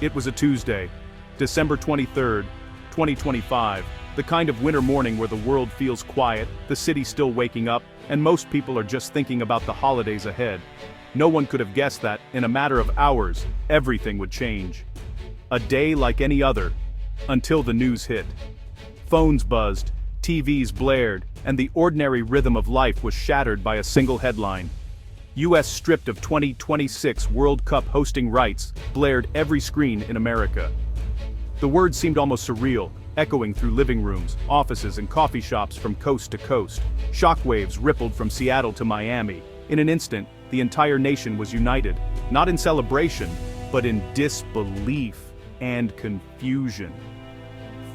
It was a Tuesday, December 23rd, 2025, the kind of winter morning where the world feels quiet, the city still waking up, and most people are just thinking about the holidays ahead. No one could have guessed that, in a matter of hours, everything would change. A day like any other, until the news hit. Phones buzzed, TVs blared, and the ordinary rhythm of life was shattered by a single headline. US stripped of 2026 World Cup hosting rights blared every screen in America. The words seemed almost surreal, echoing through living rooms, offices, and coffee shops from coast to coast. Shockwaves rippled from Seattle to Miami. In an instant, the entire nation was united, not in celebration, but in disbelief and confusion.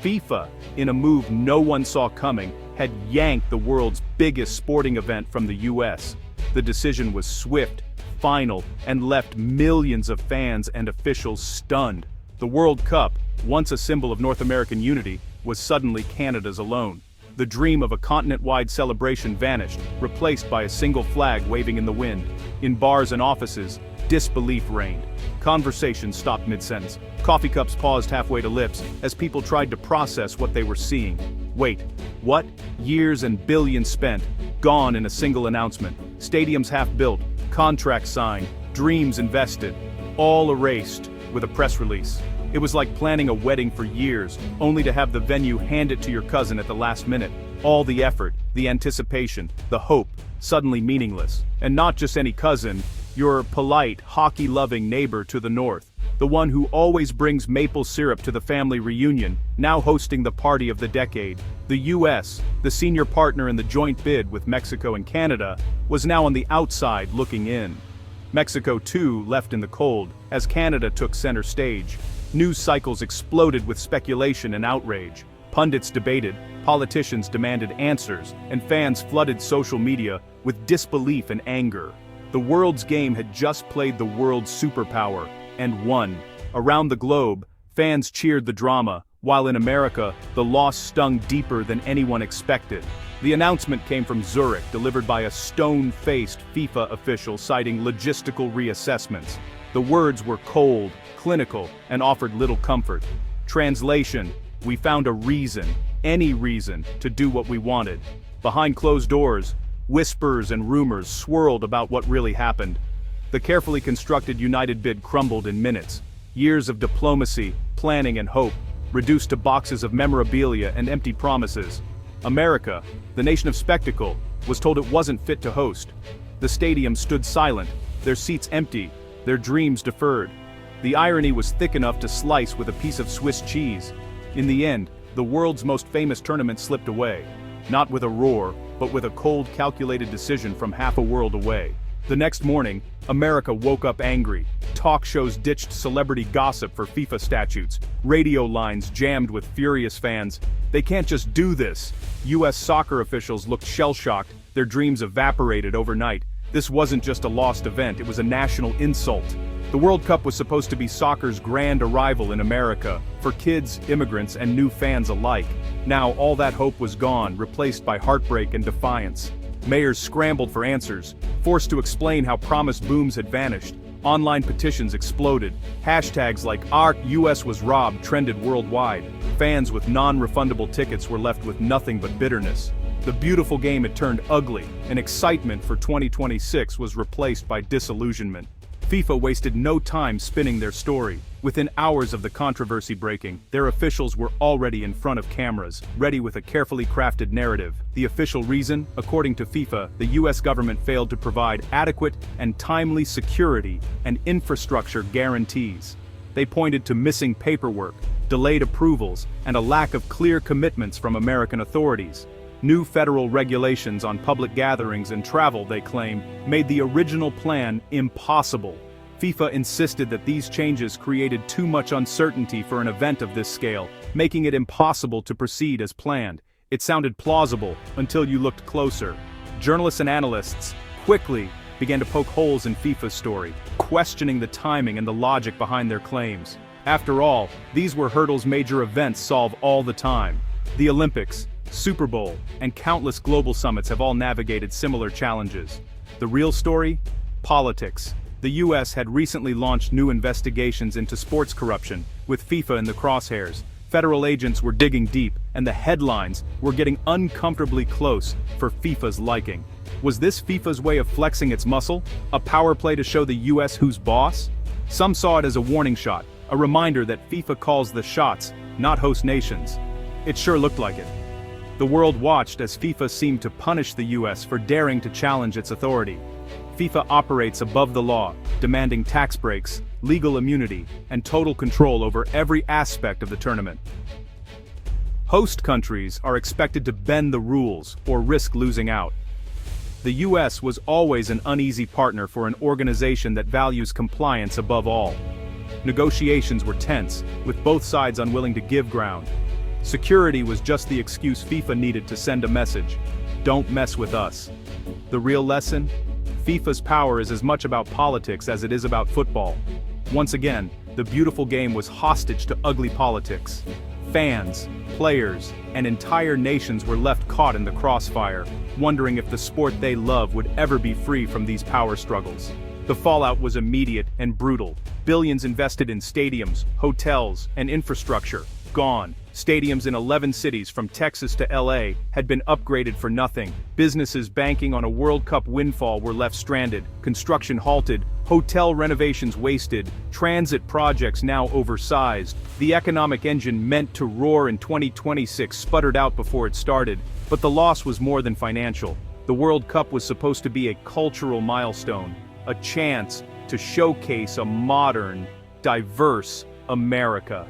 FIFA, in a move no one saw coming, had yanked the world's biggest sporting event from the US. The decision was swift, final, and left millions of fans and officials stunned. The World Cup, once a symbol of North American unity, was suddenly Canada's alone. The dream of a continent-wide celebration vanished, replaced by a single flag waving in the wind. In bars and offices, disbelief reigned. Conversations stopped mid-sentence. Coffee cups paused halfway to lips, as people tried to process what they were seeing. Wait, what? Years and billions spent, gone in a single announcement. Stadiums half-built, contracts signed, dreams invested, all erased with a press release. It was like planning a wedding for years, only to have the venue hand it to your cousin at the last minute. All the effort, the anticipation, the hope, suddenly meaningless. And not just any cousin, your polite, hockey-loving neighbor to the north. The one who always brings maple syrup to the family reunion, now hosting the party of the decade. The US, the senior partner in the joint bid with Mexico and Canada, was now on the outside looking in. Mexico too left in the cold, as Canada took center stage. News cycles exploded with speculation and outrage. Pundits debated, politicians demanded answers, and fans flooded social media with disbelief and anger. The world's game had just played the world's superpower, and won. Around the globe, fans cheered the drama, while in America, the loss stung deeper than anyone expected. The announcement came from Zurich, delivered by a stone-faced FIFA official citing logistical reassessments. The words were cold, clinical, and offered little comfort. Translation: we found a reason, any reason, to do what we wanted. Behind closed doors, whispers and rumors swirled about what really happened. The carefully constructed United bid crumbled in minutes. Years of diplomacy, planning and hope, reduced to boxes of memorabilia and empty promises. America, the nation of spectacle, was told it wasn't fit to host. The stadium stood silent, their seats empty, their dreams deferred. The irony was thick enough to slice with a piece of Swiss cheese. In the end, the world's most famous tournament slipped away. Not with a roar, but with a cold, calculated decision from half a world away. The next morning, America woke up angry. Talk shows ditched celebrity gossip for FIFA statutes. Radio lines jammed with furious fans. They can't just do this. US soccer officials looked shell-shocked, their dreams evaporated overnight. This wasn't just a lost event, it was a national insult. The World Cup was supposed to be soccer's grand arrival in America, for kids, immigrants, and new fans alike. Now all that hope was gone, replaced by heartbreak and defiance. Mayors scrambled for answers, forced to explain how promised booms had vanished. Online petitions exploded. Hashtags like "Our US was robbed" trended worldwide. Fans with non-refundable tickets were left with nothing but bitterness. The beautiful game had turned ugly, and excitement for 2026 was replaced by disillusionment. FIFA wasted no time spinning their story. Within hours of the controversy breaking, their officials were already in front of cameras, ready with a carefully crafted narrative. The official reason? According to FIFA, the US government failed to provide adequate and timely security and infrastructure guarantees. They pointed to missing paperwork, delayed approvals, and a lack of clear commitments from American authorities. New federal regulations on public gatherings and travel, they claim, made the original plan impossible. FIFA insisted that these changes created too much uncertainty for an event of this scale, making it impossible to proceed as planned. It sounded plausible until you looked closer. Journalists and analysts quickly began to poke holes in FIFA's story, questioning the timing and the logic behind their claims. After all, these were hurdles major events solve all the time. The Olympics, Super Bowl, and countless global summits have all navigated similar challenges. The real story? Politics. The US had recently launched new investigations into sports corruption, with FIFA in the crosshairs. Federal agents were digging deep, and the headlines were getting uncomfortably close for FIFA's liking. Was this FIFA's way of flexing its muscle? A power play to show the US who's boss? Some saw it as a warning shot, a reminder that FIFA calls the shots, not host nations. It sure looked like it. The world watched as FIFA seemed to punish the US for daring to challenge its authority. FIFA operates above the law, demanding tax breaks, legal immunity, and total control over every aspect of the tournament. Host countries are expected to bend the rules or risk losing out. The US was always an uneasy partner for an organization that values compliance above all. Negotiations were tense, with both sides unwilling to give ground. Security was just the excuse FIFA needed to send a message: don't mess with us. The real lesson? FIFA's power is as much about politics as it is about football. Once again, the beautiful game was hostage to ugly politics. Fans, players, and entire nations were left caught in the crossfire, wondering if the sport they love would ever be free from these power struggles. The fallout was immediate and brutal. Billions invested in stadiums, hotels, and infrastructure, gone. Stadiums in 11 cities from Texas to LA had been upgraded for nothing. Businesses banking on a World Cup windfall were left stranded, construction halted, hotel renovations wasted, transit projects now oversized. The economic engine meant to roar in 2026 sputtered out before it started, but the loss was more than financial. The World Cup was supposed to be a cultural milestone, a chance to showcase a modern, diverse America.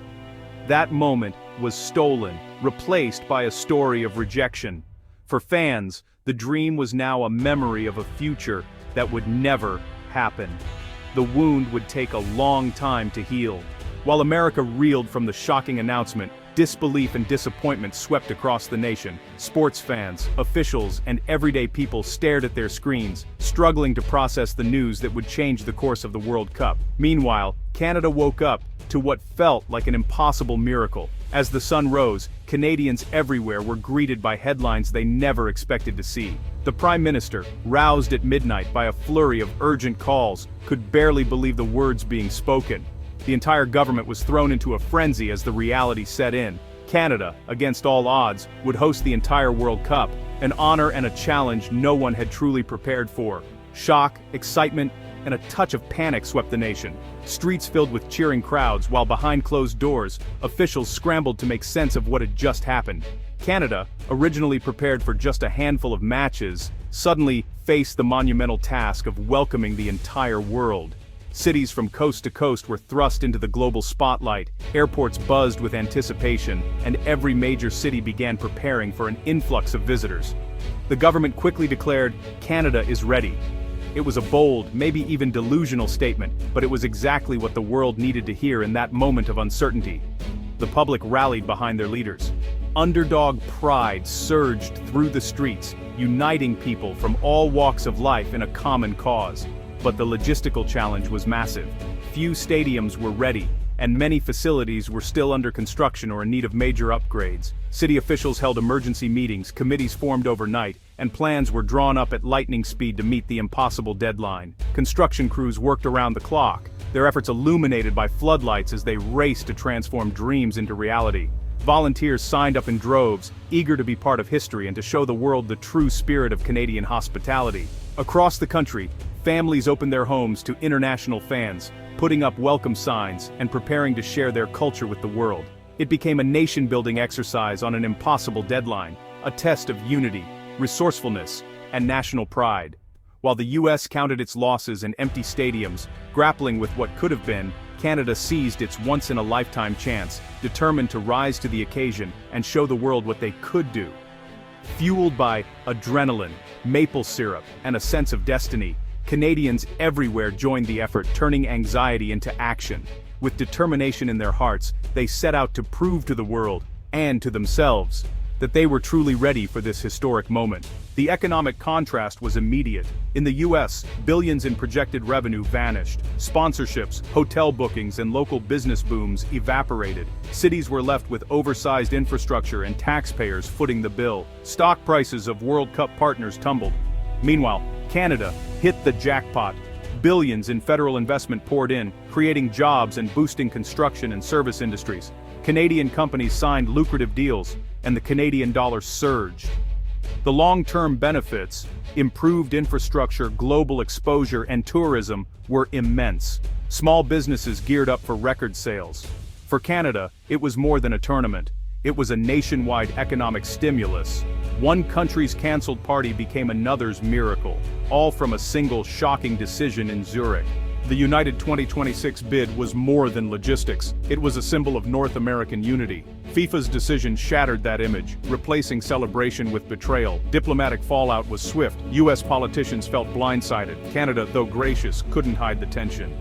That moment was stolen, replaced by a story of rejection. For fans, the dream was now a memory of a future that would never happen. The wound would take a long time to heal. While America reeled from the shocking announcement, disbelief and disappointment swept across the nation. Sports fans, officials, and everyday people stared at their screens, struggling to process the news that would change the course of the World Cup. Meanwhile, Canada woke up to what felt like an impossible miracle. As the sun rose, Canadians everywhere were greeted by headlines they never expected to see. The Prime Minister, roused at midnight by a flurry of urgent calls, could barely believe the words being spoken. The entire government was thrown into a frenzy as the reality set in. Canada, against all odds, would host the entire World Cup, an honor and a challenge no one had truly prepared for. Shock, excitement, and a touch of panic swept the nation. Streets filled with cheering crowds, while behind closed doors, officials scrambled to make sense of what had just happened. Canada, originally prepared for just a handful of matches, suddenly faced the monumental task of welcoming the entire world. Cities from coast to coast were thrust into the global spotlight, airports buzzed with anticipation, and every major city began preparing for an influx of visitors. The government quickly declared, "Canada is ready." It was a bold, maybe even delusional statement, but it was exactly what the world needed to hear in that moment of uncertainty. The public rallied behind their leaders. Underdog pride surged through the streets, uniting people from all walks of life in a common cause. But the logistical challenge was massive. Few stadiums were ready, and many facilities were still under construction or in need of major upgrades. City officials held emergency meetings, committees formed overnight, and plans were drawn up at lightning speed to meet the impossible deadline. Construction crews worked around the clock, their efforts illuminated by floodlights as they raced to transform dreams into reality. Volunteers signed up in droves, eager to be part of history and to show the world the true spirit of Canadian hospitality. Across the country, families opened their homes to international fans, putting up welcome signs and preparing to share their culture with the world. It became a nation-building exercise on an impossible deadline, a test of unity, resourcefulness, and national pride. While the US counted its losses in empty stadiums, grappling with what could have been, Canada seized its once-in-a-lifetime chance, determined to rise to the occasion and show the world what they could do. Fueled by adrenaline, maple syrup, and a sense of destiny, Canadians everywhere joined the effort, turning anxiety into action. With determination in their hearts, they set out to prove to the world, and to themselves, that they were truly ready for this historic moment. The economic contrast was immediate. In the US, billions in projected revenue vanished. Sponsorships, hotel bookings, and local business booms evaporated. Cities were left with oversized infrastructure and taxpayers footing the bill. Stock prices of World Cup partners tumbled. Meanwhile, Canada hit the jackpot. Billions in federal investment poured in, creating jobs and boosting construction and service industries. Canadian companies signed lucrative deals, and the Canadian dollar surged. The long-term benefits, improved infrastructure, global exposure, and tourism were immense. Small businesses geared up for record sales. For Canada, it was more than a tournament. It was a nationwide economic stimulus. One country's cancelled party became another's miracle, all from a single shocking decision in Zurich. The United 2026 bid was more than logistics. It was a symbol of North American unity. FIFA's decision shattered that image, replacing celebration with betrayal. Diplomatic fallout was swift. US politicians felt blindsided. Canada, though gracious, couldn't hide the tension.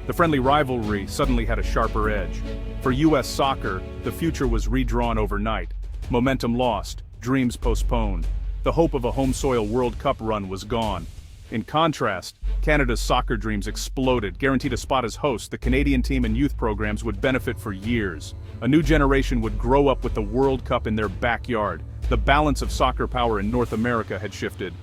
The friendly rivalry suddenly had a sharper edge. For US soccer, the future was redrawn overnight. Momentum lost, dreams postponed. The hope of a home soil World Cup run was gone. In contrast, Canada's soccer dreams exploded. Guaranteed a spot as host, the Canadian team and youth programs would benefit for years. A new generation would grow up with the World Cup in their backyard. The balance of soccer power in North America had shifted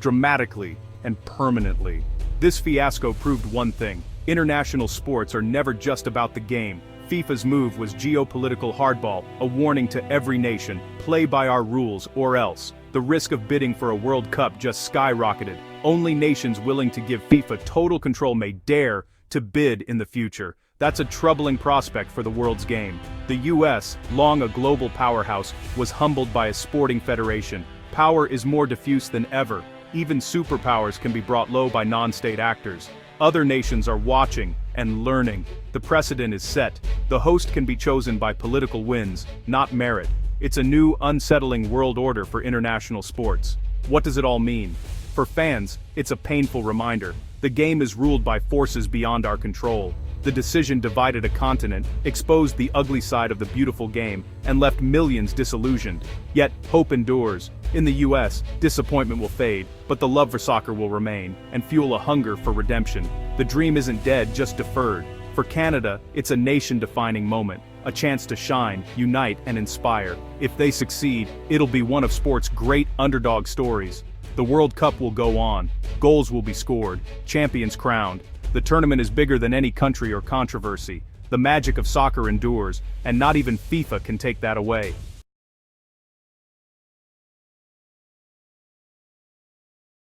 dramatically and permanently. This fiasco proved one thing: international sports are never just about the game. FIFA's move was geopolitical hardball, a warning to every nation: play by our rules or else. The risk of bidding for a World Cup just skyrocketed. Only nations willing to give FIFA total control may dare to bid in the future. That's a troubling prospect for the world's game. The US, long a global powerhouse, was humbled by a sporting federation. Power is more diffuse than ever. Even superpowers can be brought low by non-state actors. Other nations are watching and learning. The precedent is set. The host can be chosen by political wins, not merit. It's a new, unsettling world order for international sports. What does it all mean? For fans, it's a painful reminder. The game is ruled by forces beyond our control. The decision divided a continent, exposed the ugly side of the beautiful game, and left millions disillusioned. Yet, hope endures. In the US, disappointment will fade, but the love for soccer will remain, and fuel a hunger for redemption. The dream isn't dead, just deferred. For Canada, it's a nation-defining moment, a chance to shine, unite, and inspire. If they succeed, it'll be one of sport's great underdog stories. The World Cup will go on, goals will be scored, champions crowned. The tournament is bigger than any country or controversy. The magic of soccer endures, and not even FIFA can take that away.